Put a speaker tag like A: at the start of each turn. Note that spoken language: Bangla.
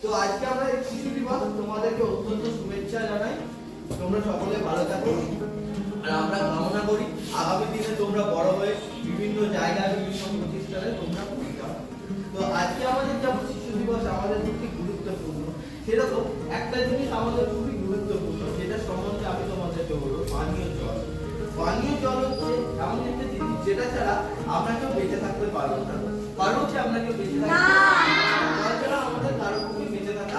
A: তো আজকে আমরা এই শিশু দিবস তোমাদেরকে অত্যন্ত শুভেচ্ছা জানাই। তোমরা সকলে ভালো থাকো আর আমরা কামনা করি আগামী দিনে তোমরা বড় হয়ে বিভিন্ন জায়গায় বিভিন্ন প্রতিষ্ঠানে তোমরা পৌঁছে যাও। তো আজকে আমাদের যেমন শিশু দিবস আমাদের খুবই গুরুত্বপূর্ণ, সেরকম একটা জিনিস আমাদের খুবই গুরুত্বপূর্ণ যেটা সম্বন্ধে আমি তোমাদেরকে বলবো, পানীয় জল। পানীয় জল হচ্ছে এমন একটা জিনিস যেটা ছাড়া আমরা কেউ বেঁচে থাকতে পারবো না। কারণ হচ্ছে আমরা কেউ বেঁচে থাকতে পারবো না, আমাদের কারো পক্ষে বেঁচে থাকা